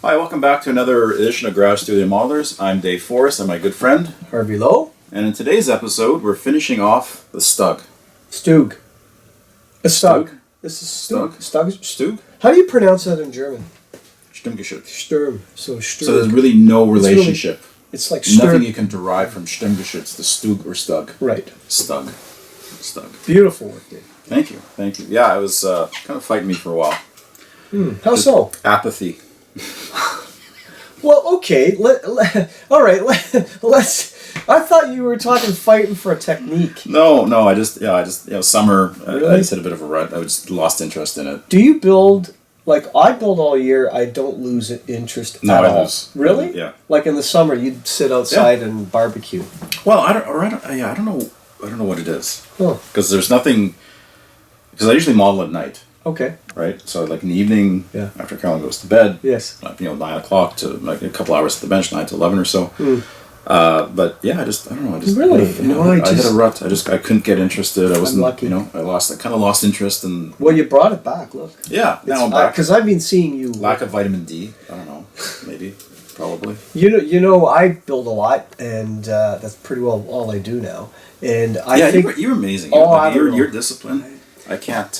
Hi, welcome back to another edition of Garage Studio Modelers. I'm Dave Forrest and my good friend Harvey Lowe. And in today's episode, we're finishing off the Stug. Stug. A Stug. Stug? This is Stug. Stug. Stug? How do you pronounce that in German? Stimmgeschütz. Sturm. So Stug. So there's really no relationship. It's like nothing you can derive from Stimmgeschütz, the Stug or Stug. Right. Stug. Stug. Beautiful work, Dave. Thank you. Thank you. Yeah, it was kind of fighting me for a while. How so? Apathy. Well, okay. All right. Let's. I thought you were talking fighting for a technique. No. I just summer. Really? I just hit a bit of a rut. I just lost interest in it. Do you build like I build all year? I don't lose interest at all. No, I lose. Really? Yeah. Like in the summer, you'd sit outside and barbecue. Well, I don't know what it is. Huh. Because there's nothing. Because I usually model at night. Okay. Right, so like in the evening, Yeah. after Carolyn goes to bed, Yes. 9 o'clock to like a couple hours at the bench, 9 to 11 or so. But yeah, I don't know. Really? I hit a rut. I couldn't get interested. I wasn't lucky. I kind of lost interest in. Well, you brought it back. Look. Yeah, now I'm back. Because I've been seeing you. Lack of vitamin D. I don't know. Maybe, probably. You know, I build a lot, and that's pretty well all I do now. And I think you're amazing. Oh, your discipline. I can't.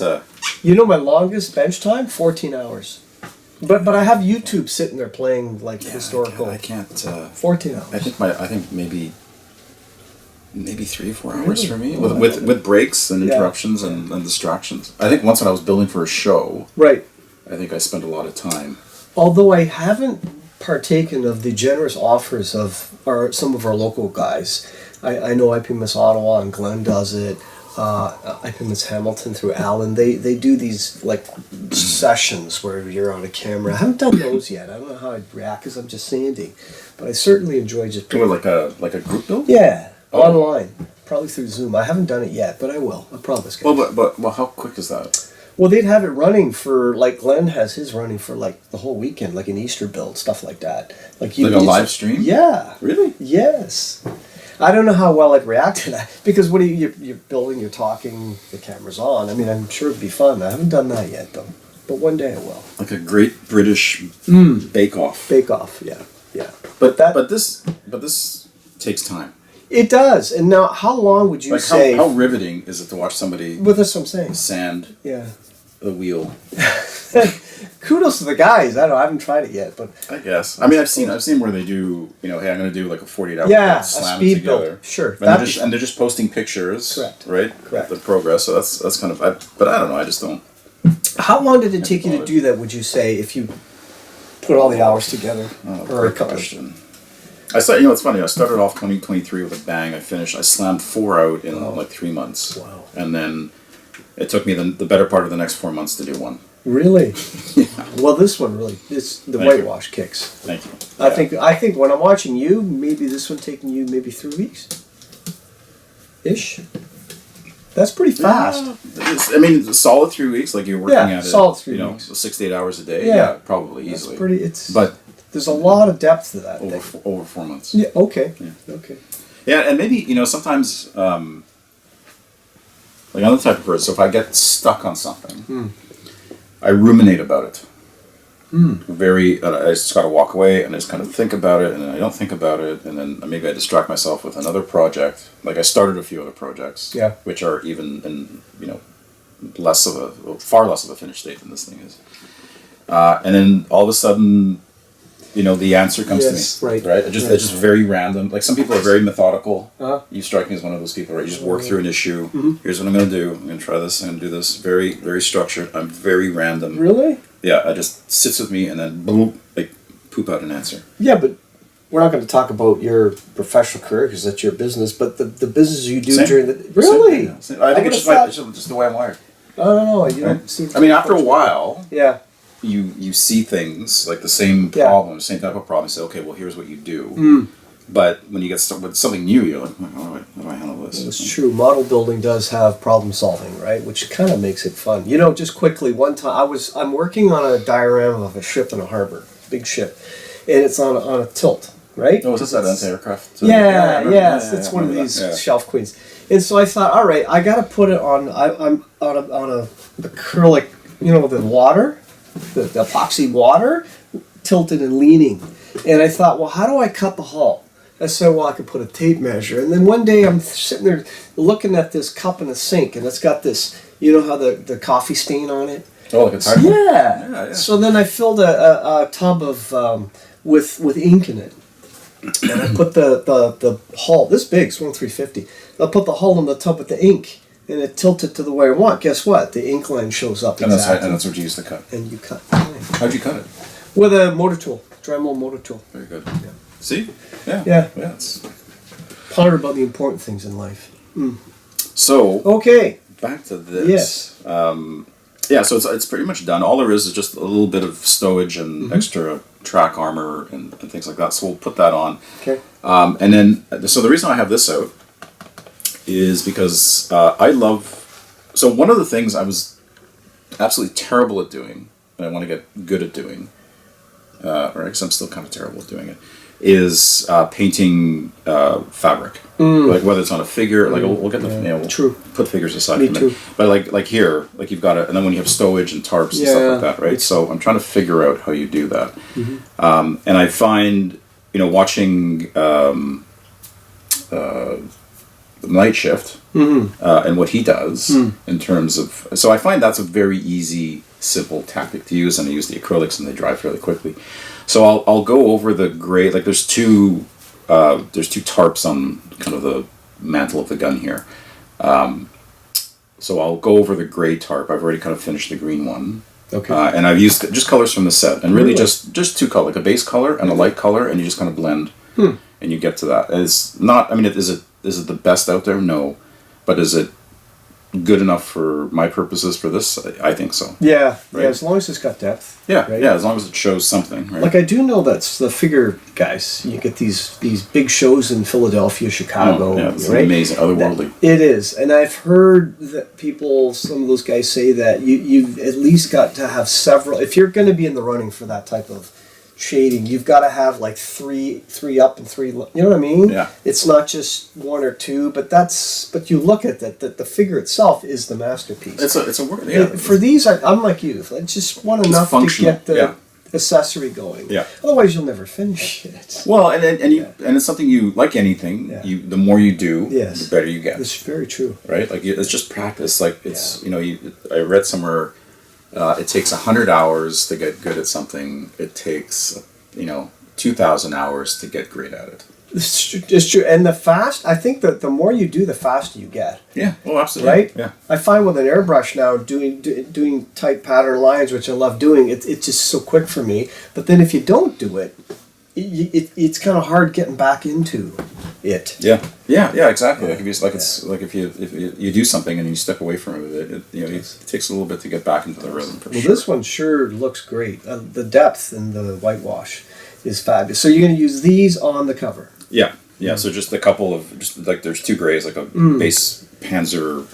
You know, my longest bench time, 14 hours. But I have YouTube sitting there playing like historical. I can't. 14 hours. I think maybe 3 or 4 hours for me with breaks and interruptions and distractions. I think once when I was building for a show, right. I think I spent a lot of time. Although I haven't partaken of the generous offers of some of our local guys. I know IP Miss Ottawa and Glenn does it. IP Miss Hamilton through Alan. They do these like sessions where you're on a camera. I haven't done those yet. I don't know how I'd react because I'm just sanding. But I certainly enjoy just doing like a group build. Yeah, online, probably through Zoom. I haven't done it yet, but I will. I promise. Guys. Well, how quick is that? Well, they'd have it running for like Glenn has his running for like the whole weekend, like an Easter build, stuff like that. Like a live stream. Yeah. Really? Yes. I don't know how well I'd react to that because you're building, you're talking, the camera's on. I mean, I'm sure it'd be fun. I haven't done that yet though, but one day I will. Like a Great British Bake Off. Bake Off, yeah. But this takes time. It does. And now, how long would you say? How riveting is it to watch somebody? Well, that's what I'm saying. Sand. Yeah. The wheel. Kudos to the guys. I haven't tried it yet, but I guess. I mean, I've seen where they do. Hey, I'm going to do like a 48-hour. Yeah, slam a speed together. build. Sure. And they're just posting pictures. Correct. Right. Correct. The progress. So that's kind of. But I don't know. I just don't. How long did it take you to do that? Would you say if you put all the hours together, or a couple? Question. I started. It's funny. I started off 2023 with a bang. I slammed 4 out in like 3 months. Wow. And then it took me the better part of the next 4 months to do one. Really? Yeah. Well, this one really, the whitewash kicks. Thank you. I think when I'm watching you, maybe this one taking you maybe 3 weeks, ish. That's pretty fast. It's a solid 3 weeks. Like you're working at it. Solid 3 weeks. 6 to 8 hours a day. Yeah, probably easily. But there's a lot of depth to that. Over 4 months. Yeah. Okay. Yeah. Okay. Yeah, and maybe sometimes. Like I'm the type of person. So if I get stuck on something, I ruminate about it. I just got to walk away and I just kind of think about it, and then I don't think about it, and then maybe I distract myself with another project. Like I started a few other projects, which are even in far less of a finished state than this thing is. And then all of a sudden, the answer comes to me. Right. It's just very random. Like some people are very methodical. You strike me as one of those people, right? You just work through an issue. Here's what I'm going to do. I'm going to try this. I'm going to do this. Very, very structured. I'm very random. Really? Yeah. It just sits with me and then boom, like poop out an answer. Yeah, but we're not going to talk about your professional career because that's your business. But the business you do during the really, Same. I think it's just the way I'm wired. I don't know. You don't seem. I mean, after a while. Yeah. You see things like the same problem, same type of problem. You say, okay, well, here's what you do. But when you get stuck with something new, you're like, how do I handle this? It's true. Model building does have problem solving, right? Which kind of makes it fun. Just quickly, one time I'm working on a diorama of a ship in a harbor, big ship, and it's on a tilt, right? Oh, is this that anti-aircraft? It's one of these shelf queens. And so I thought, all right, I got to put it on. I'm on a acrylic, the water. The epoxy water tilted and leaning. And I thought, well, how do I cut the hull? I said, well, I could put a tape measure. And then one day I'm sitting there looking at this cup in a sink, and it's got this, you know how the coffee stain on it? Oh, like it's yeah. So then I filled a tub of with ink in it. And I put the hull, this big, it's 350. I put the hull in the tub with the ink, and it tilted to the way I want. Guess what? The ink line shows up exactly. And that's what you use to cut. And you cut the line. How'd you cut it? With a motor tool, Dremel motor tool. Very good. Yeah. See? Yeah. Yeah. Yeah. It's... Ponder about the important things in life. So, okay. Back to this. Yes. Yeah, so it's pretty much done. All there is just a little bit of stowage and extra track armor and things like that. So we'll put that on. Okay. And then, so the reason I have this out is because I love... So one of the things I was absolutely terrible at doing, and I want to get good at doing, or I guess I'm still kind of terrible at doing it, is painting fabric. Like whether it's on a figure, like we'll get the we'll put figures aside for a minute. But like here, like you've got it, and then when you have stowage and tarps and stuff like that, right? So I'm trying to figure out how you do that. And I find, watching the Night Shift and what he does in terms of, so I find that's a very easy, simple tactic to use, and I use the acrylics and they dry fairly quickly. So I'll go over the gray, like there's two tarps on kind of the mantle of the gun here. So I'll go over the gray tarp. I've already kind of finished the green one. Okay. And I've used just colors from the set, and really just two colors, like a base color and a light color, and you just kind of blend, and you get to that. And it's not, I mean, is it the best out there? No. But is it good enough for my purposes for this? I think so. Yeah, right? Yeah, as long as it's got depth. Yeah, right? Yeah, as long as it shows something, right? Like I do know that's the figure guys. You get these big shows in Philadelphia, Chicago. Yeah, it's right? amazing, otherworldly. It is, and I've heard that some of those guys say that you've at least got to have several. If you're going to be in the running for that type of shading, you've got to have like three up and three. You know what I mean? Yeah. It's not just one or two, but you look at that. The figure itself is the masterpiece. It's a work. Yeah. For these, I'm like you. I just want enough to get the accessory going. Yeah. Otherwise, you'll never finish it. Well, and it's something you like anything. Yeah. The more you do, the better you get. That's very true. Right? Like it's just practice. Like it's I read somewhere. It takes 100 hours to get good at something. It takes, 2,000 hours to get great at it. It's true. And I think that the more you do, the faster you get. Yeah. Oh, absolutely. Right? Yeah. I find with an airbrush now, doing tight pattern lines, which I love doing, it's just so quick for me. But then if you don't do it, it's kind of hard getting back into it. Yeah, exactly. Like if you do something and you step away from it, it takes a little bit to get back into the rhythm. For sure. This one sure looks great. The depth in the whitewash is fabulous. So you're going to use these on the cover. Yeah. So just a couple of there's two grays, like a base Panzer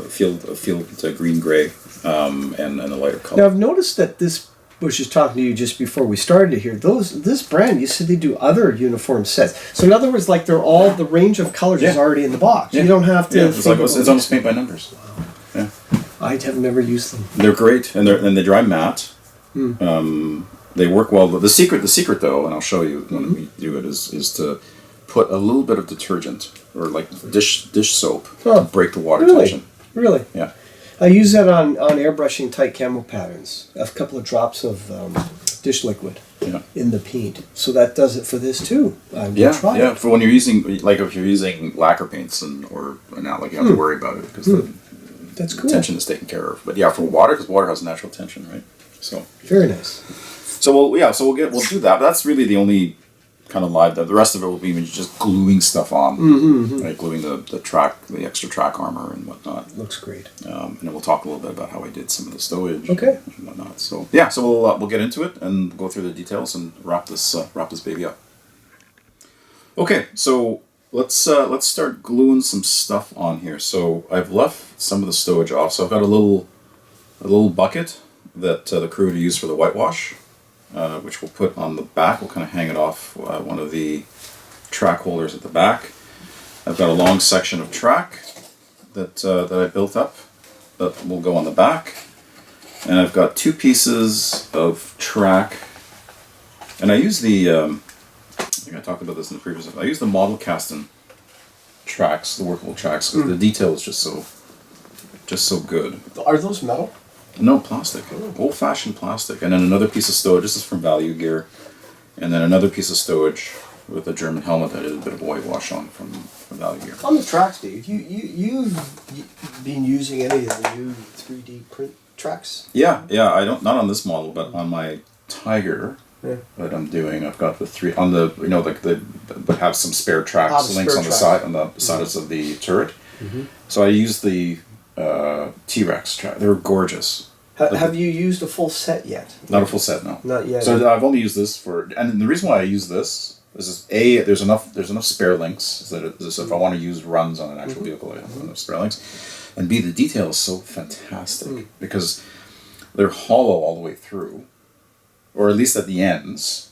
field green gray, and a lighter color. Now I've noticed that this. I was just talking to you just before we started here. This brand, you said they do other uniform sets. So in other words, like they're all the range of colors is already in the box. Yeah. You don't have to. Yeah, it's almost paint by numbers. Wow. Yeah. I have never used them. They're great, and they dry matte. They work well. The secret though, and I'll show you when we do it, is to put a little bit of detergent or like dish soap to break the water tension. Really? Yeah. I use that on airbrushing tight camo patterns. A couple of drops of dish liquid in the paint. So that does it for this too. I will try it. For when you're using, like if you're using lacquer paints or not, like you have to worry about it because that's cool. Tension is taken care of. But yeah, for water, because water has natural tension, right? So very nice. So we'll do that. But that's really the only kind of live. The rest of it will be just gluing stuff on, right? Gluing the extra track armor and whatnot. Looks great. And then we'll talk a little bit about how I did some of the stowage, and whatnot. So we'll get into it and go through the details and wrap this baby up. Okay, so let's start gluing some stuff on here. So I've left some of the stowage off. So I've got a little bucket that the crew would use for the whitewash. Which we'll put on the back. We'll kind of hang it off one of the track holders at the back. I've got a long section of track that I built up that will go on the back. And I've got two pieces of track And I use the, I think I talked about this in the previous episode. I use the model casting tracks, the workable tracks, because the detail is just so good. Are those metal? No, plastic. Old-fashioned plastic. And then another piece of stowage. This is from Value Gear. And then another piece of stowage with a German helmet that I did a bit of whitewash on from Value Gear. On the tracks, Dave, you've been using any of the new 3D print tracks? Yeah. I don't, not on this model, but on my Tiger that I'm doing, I've got the three on the, like but have some spare tracks, links on the side, on the sides of the turret. So I use the T-Rex track. They're gorgeous. Have you used a full set yet? Not a full set, no. Not yet. So I've only used this for, and the reason why I use this is there's enough spare links so that if I want to use runs on an actual vehicle, I have enough spare links, and B, the detail is so fantastic because they're hollow all the way through, or at least at the ends.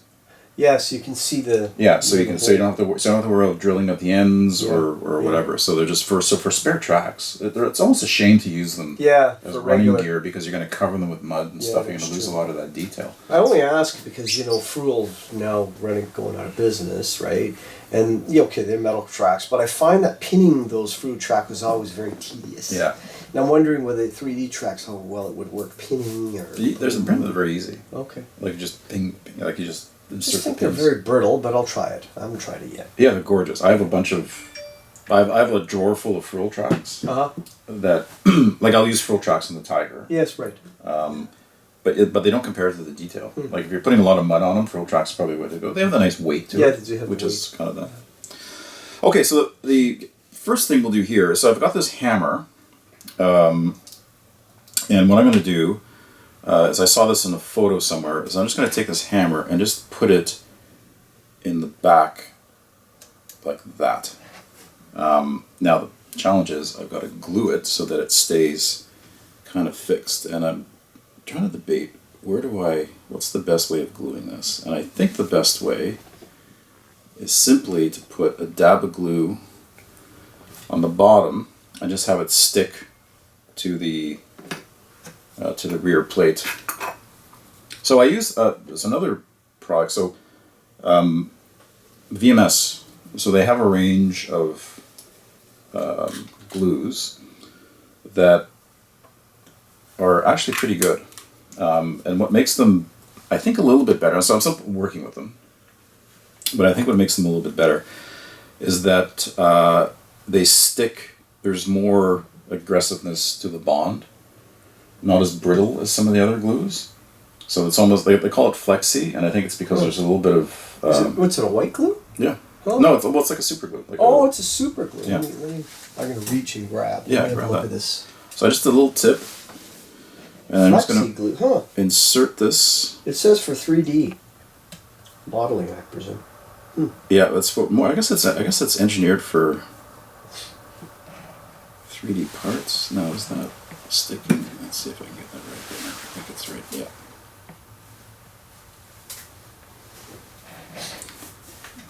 Yeah, so you can see the. Yeah, so you don't have to worry about drilling at the ends or whatever. So they're just for spare tracks. It's almost a shame to use them as running gear because you're going to cover them with mud and stuff. You're going to lose a lot of that detail. I only ask because Fruhl's now going out of business, right? And they're metal tracks, but I find that pinning those Fruhl tracks was always very tedious. Yeah. And I'm wondering with the 3D tracks how well it would work pinning or. There's apparently they're very easy. Okay. Like just ping, like you just. I just think they're very brittle, but I'll try it. I haven't tried it yet. Yeah, they're gorgeous. I have I have a drawer full of Fruhl tracks. That, like I'll use Fruhl tracks in the Tiger. Yes, right. But they don't compare to the detail. Like if you're putting a lot of mud on them, Fruhl tracks is probably the way to go. They have a nice weight to it. Yeah, they do have which weight. is kind of that. Okay, so the first thing we'll do here is, so I've got this hammer, and what I'm going to do. As I saw this in a photo somewhere, is I'm just going to take this hammer and just put it in the back like that. Now the challenge is I've got to glue it so that it stays kind of fixed, and I'm trying to debate what's the best way of gluing this, and I think the best way is simply to put a dab of glue on the bottom and just have it stick to the rear plate. So I use there's another product. So VMS. So they have a range of glues that are actually pretty good. And what makes them, I think, a little bit better. So I'm still working with them, but I think what makes them a little bit better is that they stick. There's more aggressiveness to the bond. Not as brittle as some of the other glues. So it's almost, they call it flexi, and I think it's because there's a little bit of... what's it, a white glue? Yeah. Oh. No, it's like a super glue. Like it's a super glue. Yeah. I'm going to reach and grab. Yeah, grab look that. At this. So I just did a little tip, and I'm just going glue, to insert this. It says for 3D modeling, I presume. Yeah, that's what more. I guess it's engineered for 3D parts. No, is that sticking? Let's see if I can get that right there. I think it's right. Yeah.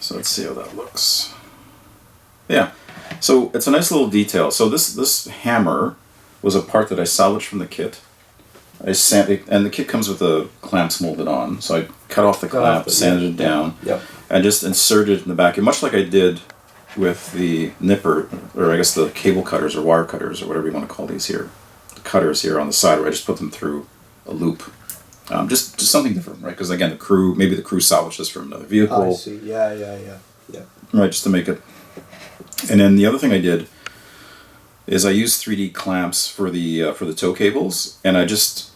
So let's see how that looks. Yeah. So it's a nice little detail. So this hammer was a part that I salvaged from the kit. And the kit comes with the clamps molded on. So I cut off the clamp, sanded it down, and just inserted it in the back. And much like I did with the nipper, or I guess the cable cutters or wire cutters or whatever you want to call these here. The cutters here on the side where I just put them through a loop. Just something different, right? Because again, maybe the crew salvaged this from another vehicle. I see. Yeah. Right, just to make it. And then the other thing I did is I used 3D clamps for the tow cables, and I just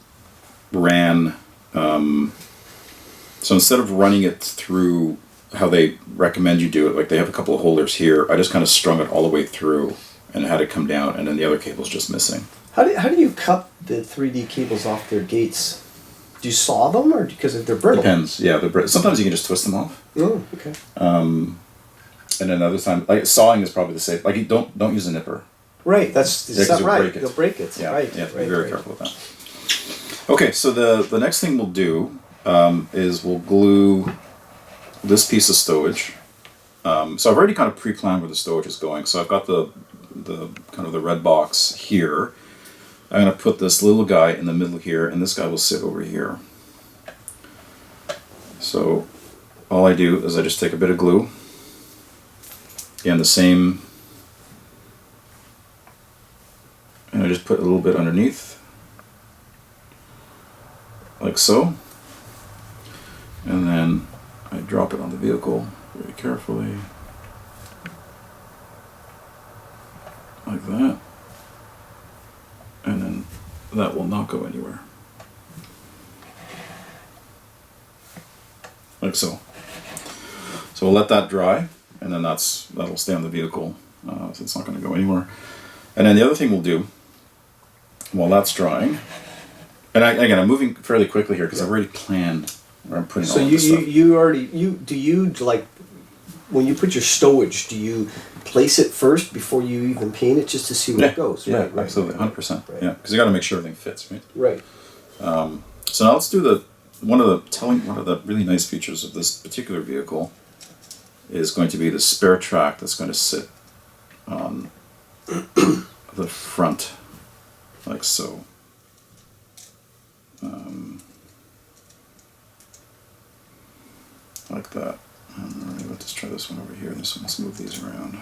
ran. So instead of running it through how they recommend you do it, like they have a couple of holders here, I just kind of strung it all the way through and had it come down, and then the other cable's just missing. How do you cut the 3D cables off their gates? Do you saw them, or because they're brittle? Depends. Yeah, they're brittle. Sometimes you can just twist them off. Oh, okay. And then other time, like sawing is probably the safe. Like you don't use a nipper. Right. That's not right. Break it. You'll break it. Yeah. Right. Yeah. Be very careful with that. Okay. So the next thing we'll do is we'll glue this piece of stowage. So I've already kind of pre-planned where the stowage is going. So I've got the kind of the red box here. I'm going to put this little guy in the middle here, and this guy will sit over here. So all I do is I just take a bit of glue, again the same, and I just put a little bit underneath, like so, and then I drop it on the vehicle very carefully, like that, and then that will not go anywhere. Like so. So we'll let that dry, and then that'll stay on the vehicle, so it's not going to go anywhere. And then the other thing we'll do, while that's drying, and I'm moving fairly quickly here because I've already planned where I'm putting all of this stuff. Do you like, when you put your stowage, do you place it first before you even paint it just to see where it goes? Yeah, right, absolutely, 100%. Right. Yeah, because you got to make sure everything fits, right? Right. So now let's do one of the really nice features of this particular vehicle is going to be the spare track that's going to sit on the front, like so. Like that. Let's try this one over here. This one, let's move these around.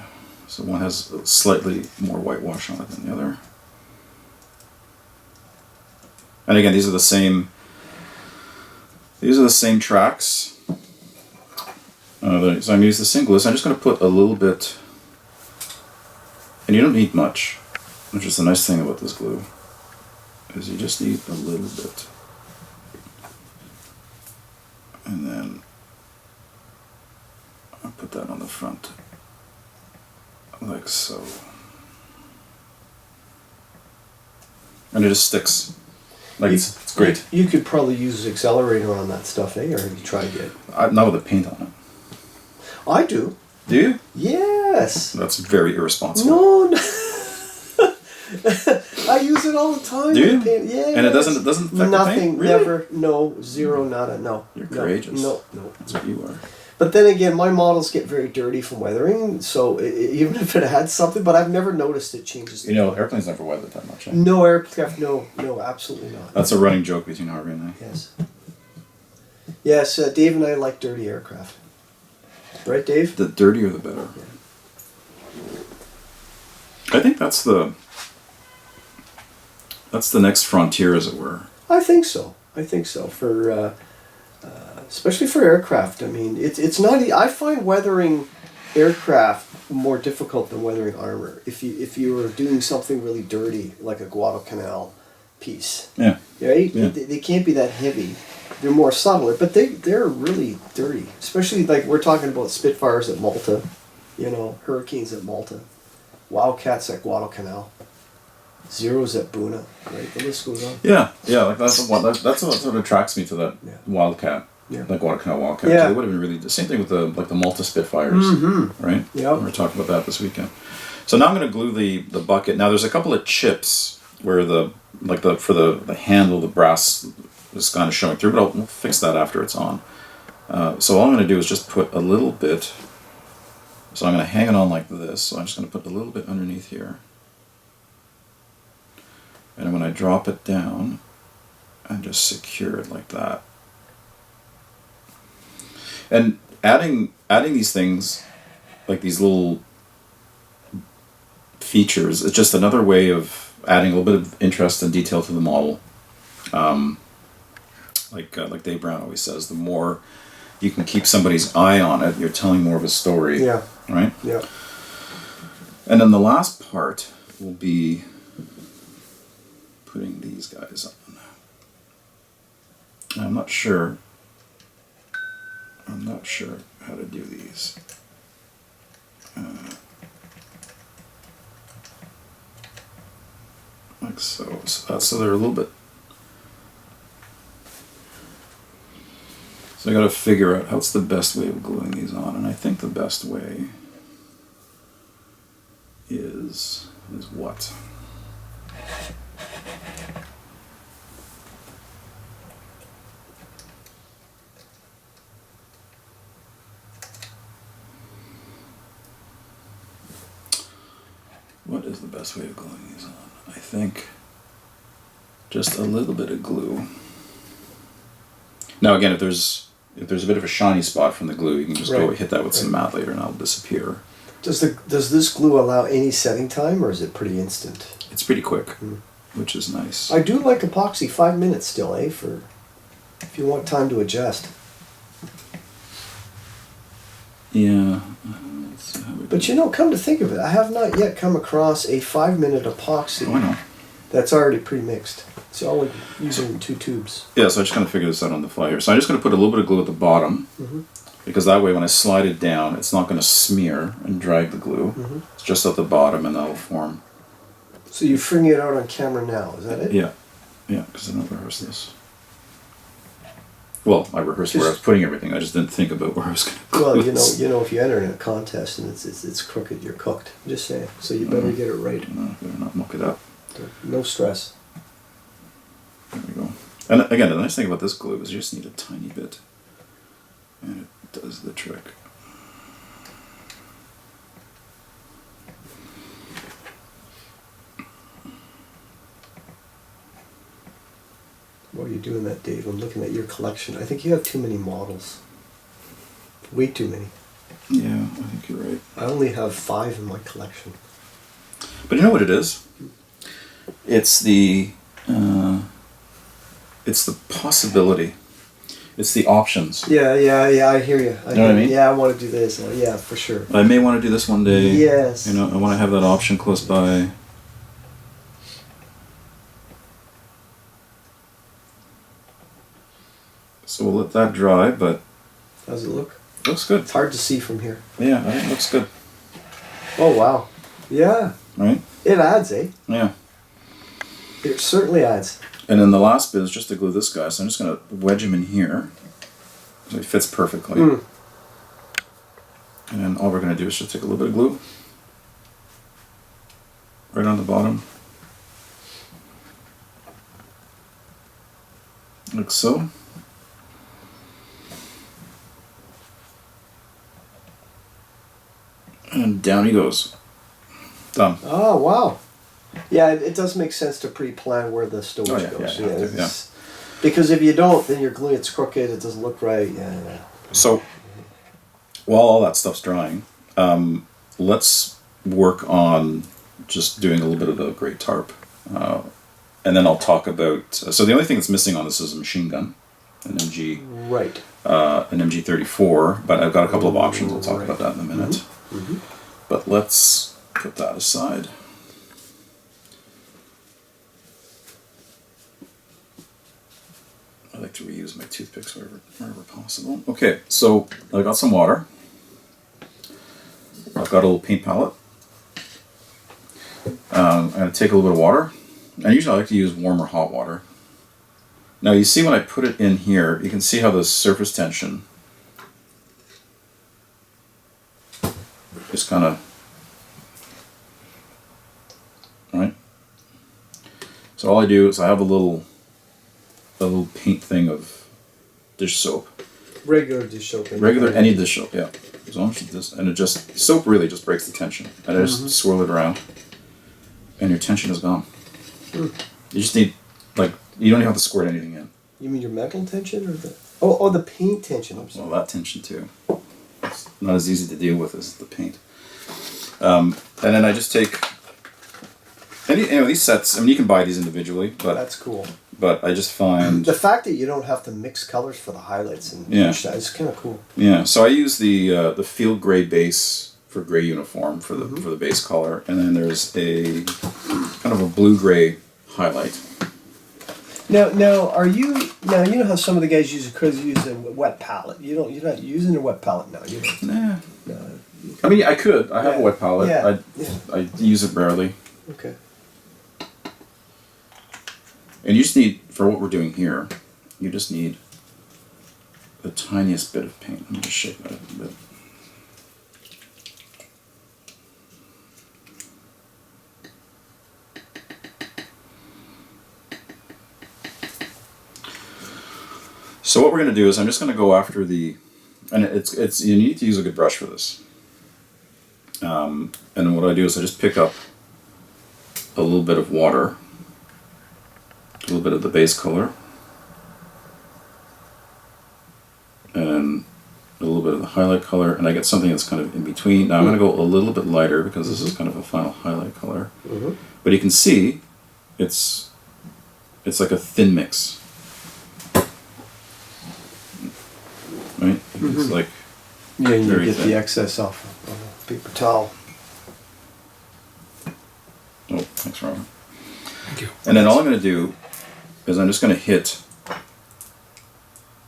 So one has slightly more whitewash on it than the other. And again, these are the same tracks. So I'm going to use the same glue. So I'm just going to put a little bit, and you don't need much, which is the nice thing about this glue, is you just need a little bit. And then I'll put that on the front, like so. And it just sticks. Like it's great. You could probably use accelerator on that stuff, eh? Or have you tried yet? Not with the paint on it. I do. Do you? Yes. That's very irresponsible. No. I use it all the time. Do you? Paint. Yeah. And it doesn't affect the nothing. paint? Really? Never. No. Zero. Nada. No. You're courageous. No. That's what you are. But then again, my models get very dirty from weathering, so even if it had something, but I've never noticed it changes. Airplanes never weathered that much. Eh? No aircraft. No, absolutely not. That's a running joke between Harvey and I. Yes. Dave and I like dirty aircraft. Right, Dave? The dirtier the better. Yeah. I think that's the next frontier, as it were. I think so. For especially for aircraft. I mean, it's not. I find weathering aircraft more difficult than weathering armor. If you were doing something really dirty, like a Guadalcanal piece. Yeah. Right. Yeah. They can't be that heavy. They're more subtler, but they're really dirty. Especially like we're talking about Spitfires at Malta, Hurricanes at Malta, Wildcats at Guadalcanal, Zeros at Buna. Right. The list goes on. Yeah. Like that's what sort of attracts me to that Wildcat. Yeah. Like Guadalcanal Wildcat. Yeah. They would have been really the same thing with the Malta Spitfires, right? Yeah. We were talking about that this weekend. So now I'm going to glue the bucket. Now there's a couple of chips where for the handle, the brass is kind of showing through, but we'll fix that after it's on. So all I'm going to do is just put a little bit. So I'm going to hang it on like this. So I'm just going to put a little bit underneath here, and when I drop it down, and just secure it like that. And adding these things, like these little features, it's just another way of adding a little bit of interest and detail to the model. Like Dave Brown always says, the more you can keep somebody's eye on it, you're telling more of a story. Yeah. Right? Yeah. And then the last part will be putting these guys on. I'm not sure how to do these. Like so. So they're a little bit. So I got to figure out what's the best way of gluing these on, and I think the best way is what? What is the best way of gluing these on? I think just a little bit of glue. Now again, if there's if there's a bit of a shiny spot from the glue, you can just go hit that with some matte later and that'll disappear. Does this glue allow any setting time, or is it pretty instant? It's pretty quick, which is nice. I do like epoxy 5 minutes still, for if you want time to adjust. Yeah. But come to think of it, I have not yet come across a 5-minute epoxy that's already pre-mixed. It's all using 2 tubes. Yeah, so I just kind of figured this out on the fly here. So I'm just going to put a little bit of glue at the bottom, because that way when I slide it down, it's not going to smear and drag the glue. It's just at the bottom and that'll form. So you're figuring it out on camera now, is that it? Yeah. Yeah, because I don't rehearse this. Well, I rehearsed where I was putting everything. I just didn't think about where I was going to put it. Well, if you enter in a contest and it's crooked, you're cooked. I'm just saying. So you better get it right. No, better not muck it up. No stress. There we go. And again, the nice thing about this glue is you just need a tiny bit. And it does the trick. While you're doing that, Dave, I'm looking at your collection. I think you have too many models. Way too many. Yeah, I think you're right. I only have 5 in my collection. But you know what it is? It's the possibility. It's the options. Yeah, I hear you. You know what I mean? Yeah, I want to do this. Yeah, for sure. I may want to do this one day. Yes. I want to have that option close by. So we'll let that dry, but... How's it look? Looks good. It's hard to see from here. Yeah, I think it looks good. Oh, wow. Yeah. Right? It adds, Yeah. It certainly adds. And then the last bit is just to glue this guy, so I'm just going to wedge him in here. So he fits perfectly. And then all we're going to do is just take a little bit of glue. Right on the bottom. Like so. And down he goes. Done. Oh, wow. Yeah, it does make sense to pre-plan where the stowage goes. Yeah. Because if you don't, then your glue, it's crooked, it doesn't look right. Yeah. So, while all that stuff's drying, let's work on just doing a little bit of a gray tarp. And then I'll talk about... So the only thing that's missing on this is a machine gun, an MG. Right. An MG34, but I've got a couple of options. I'll talk about that in a minute. But let's put that aside. I like to reuse my toothpicks wherever possible. Okay, so I got some water. I've got a little paint palette. I'm going to take a little bit of water. And usually I like to use warm or hot water. Now you see when I put it in here, you can see how the surface tension just kind of... Right? So all I do is I have a little paint thing of dish soap. Regular dish soap. Any dish soap, yeah. As long as it does, and soap really just breaks the tension. And I just swirl it around, and your tension is gone. You just need, you don't even have to squirt anything in. You mean your metal tension or the... Oh, the paint tension. I'm sorry. Well, that tension too. It's not as easy to deal with as the paint. And then I just take these sets. I mean, you can buy these individually, but that's cool. But I just find the fact that you don't have to mix colors for the highlights and is kind of cool. Yeah. So I use the field gray base for gray uniform for the base color, and then there's a kind of a blue gray highlight. Now, you know how some of the guys use a wet palette. You're not using a wet palette now. Nah. No. I mean, I could. I have a wet palette. Yeah. I use it rarely. Okay. And you just need, for what we're doing here, you just need the tiniest bit of paint. Let me just shake that up a bit. So what we're going to do is I'm just going to go after and it's you need to use a good brush for this. And then what I do is I just pick up a little bit of water, a little bit of the base color, and highlight color, and I get something that's kind of in between. Now I'm going to go a little bit lighter because this is kind of a final highlight color. But you can see it's like a thin mix. Right? It's like yeah, you very get thin. the excess off of a paper towel. Oh, thanks, Robin. Thank you. And then all I'm going to do is I'm just going to hit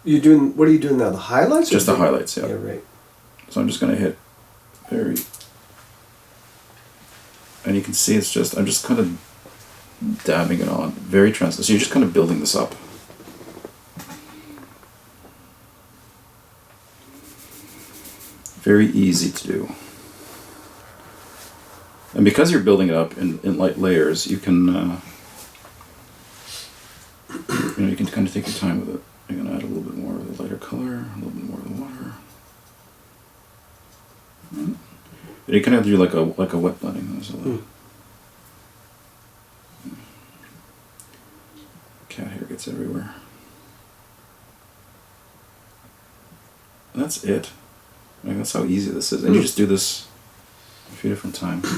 What are you doing now? The highlights? just the highlights, yeah. Yeah, right. So I'm just going to hit very, and you can see it's just, I'm just kind of dabbing it on, very translucent. So you're just kind of building this up. Very easy to do. And because you're building it up in light layers, you can, you can kind of take your time with it. You're going to add a little bit more of the lighter color, a little bit more of the water. And you kind of do like a wet blending. Cat hair gets everywhere. And that's it. Like, that's how easy this is. And you just do this a few different times.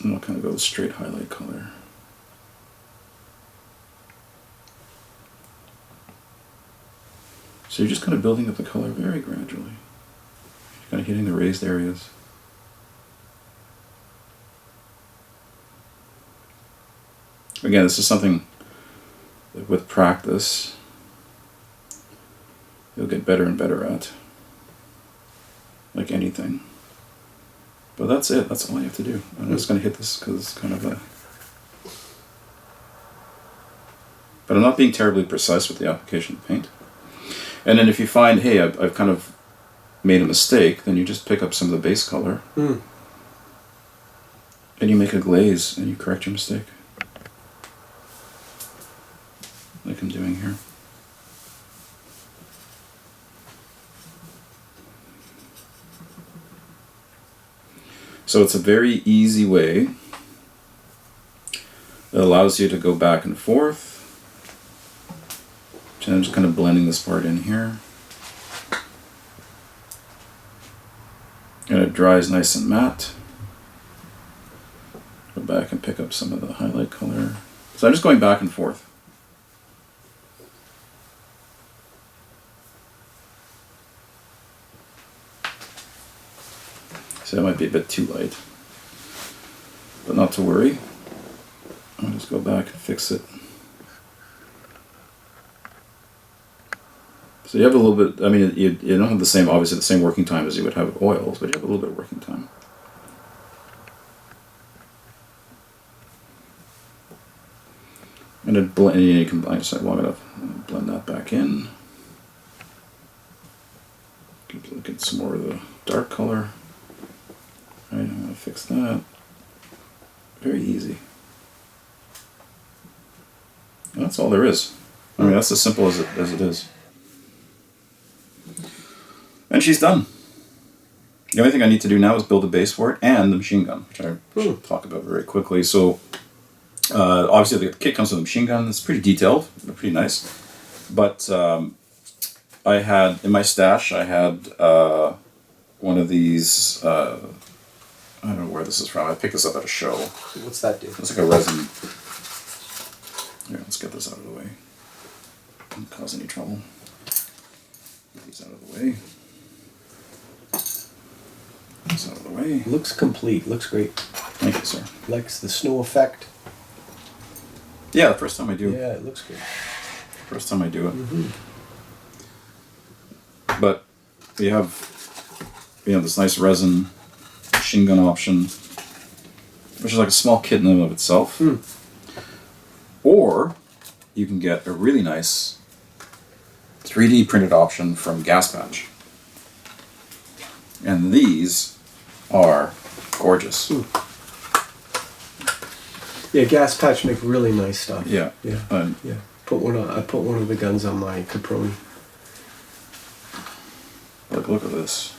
And I'll kind of go with straight highlight color. So you're just kind of building up the color very gradually. You're kind of hitting the raised areas. Again, this is something that with practice you'll get better and better at. Like anything. But that's it. That's all you have to do. I'm just going to hit this because it's kind of a... But I'm not being terribly precise with the application of paint. And then if you find, hey, I've kind of made a mistake, then you just pick up some of the base color. And you make a glaze and you correct your mistake. Like I'm doing here. So it's a very easy way that allows you to go back and forth. And I'm just kind of blending this part in here. And it dries nice and matte. Go back and pick up some of the highlight color. So I'm just going back and forth. So that might be a bit too light, but not to worry. I'll just go back and fix it. So you have a little bit, I mean, you don't have the same, obviously the same working time as you would have with oils, but you have a little bit of working time. And then you can blend it long enough, blend that back in. Get some more of the dark color. Right, I'm going to fix that. Very easy. And that's all there is. I mean, that's as simple as it is. And she's done. The only thing I need to do now is build a base for it and the machine gun, which I should talk about very quickly. So, obviously the kit comes with a machine gun. It's pretty detailed, pretty nice. But I had, in my stash, I had one of these... I don't know where this is from. I picked this up at a show. What's that do? It's like a resin. Here, let's get this out of the way. Don't cause any trouble. Get these out of the way. This out of the way. Looks complete. Looks great. Thank you, sir. Likes the snow effect. Yeah, the first time I do. Yeah, it looks good. First time I do it. But we have, this nice resin machine gun option, which is like a small kit in and of itself. Or you can get a really nice 3D printed option from Gas Patch. And these are gorgeous. Yeah, Gas Patch make really nice stuff. Yeah. Yeah. Yeah. I put one of the guns on my Caproni. look at this.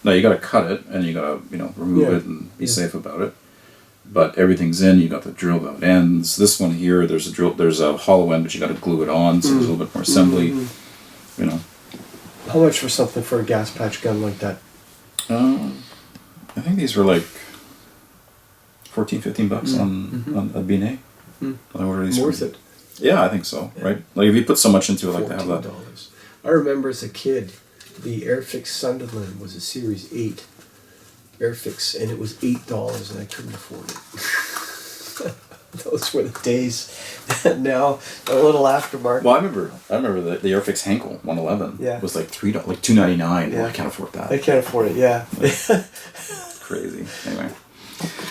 Now you got to cut it, and you got to remove it and be safe about it. But everything's in. You got the drilled out ends. This one here, there's a hollow end, but you got to glue it on, so there's a little bit more assembly. You know. How much for something for a gas patch gun like that? I think these were like $14-15 on a B&A. I ordered these. Worth it. Yeah, I think so. Yeah. Right? Like if you put so much into it, like to have that. I remember as a kid, the Airfix Sunderland was a Series 8 Airfix, and it was $8, and I couldn't afford it. Those were the days. Now a little aftermarket. Well, I remember the Airfix Henkel 111. Yeah. Was like $3, like $2.99. Yeah. Well, I can't afford that. I can't afford it. Yeah. Crazy. Anyway,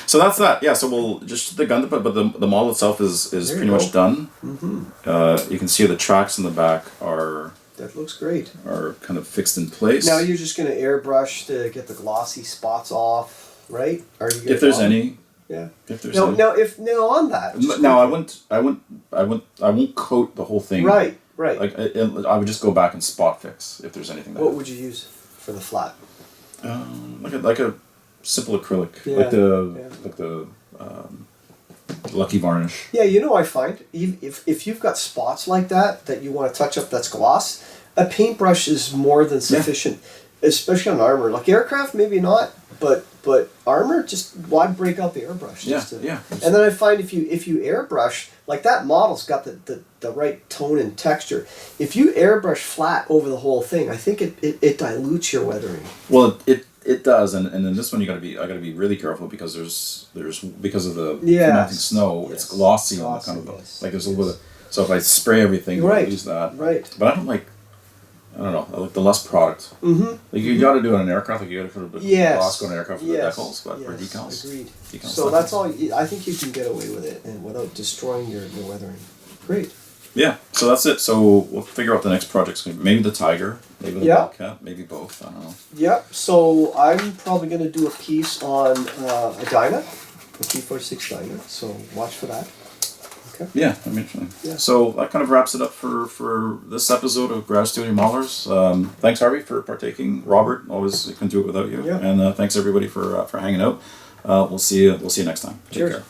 so that's that. Yeah. So we'll just the gun to put, but the model itself is pretty much done. You can see the tracks in the back are. That looks great. Are kind of fixed in place. Now you're just going to airbrush to get the glossy spots off, right? Are you? If there's any. Yeah. If there's any. Now on that. No, I won't coat the whole thing. Right. Like I would just go back and spot fix if there's anything. What would you use for the flat? Like a simple acrylic, like the Lucky Varnish. Yeah, I find if you've got spots like that you want to touch up that's gloss, a paintbrush is more than sufficient, especially on armor. Like aircraft, maybe not, but armor, just why break out the airbrush? And then I find if you airbrush, like that model's got the right tone and texture. If you airbrush flat over the whole thing, I think it dilutes your weathering. Well, it does, and then this one I gotta be really careful because because of the melting snow, it's glossy on the kind of like there's a little bit of, so if I spray everything, I lose that. Right. But I don't like I like the less product. Like you got to do it on an aircraft. Like you got to put a bit of gloss on an aircraft for the decals, but for decals. Agreed. Decals so that's all. I think you can get away with it, and without destroying your weathering. Great. Yeah. So that's it. So we'll figure out the next project's going to be. Maybe the Tiger, maybe the Bobcat, maybe both. I don't know. Yep. So I'm probably going to do a piece on a Dyna, a T46 Dyna. So watch for that. Okay. Yeah, I'm interested. Yeah. So that kind of wraps it up for this episode of Garage Studio Maulers. Thanks, Harvey, for partaking. Robert, always couldn't do it without you. Yeah. And thanks everybody for hanging out. We'll see you next time. Take Cheers. care.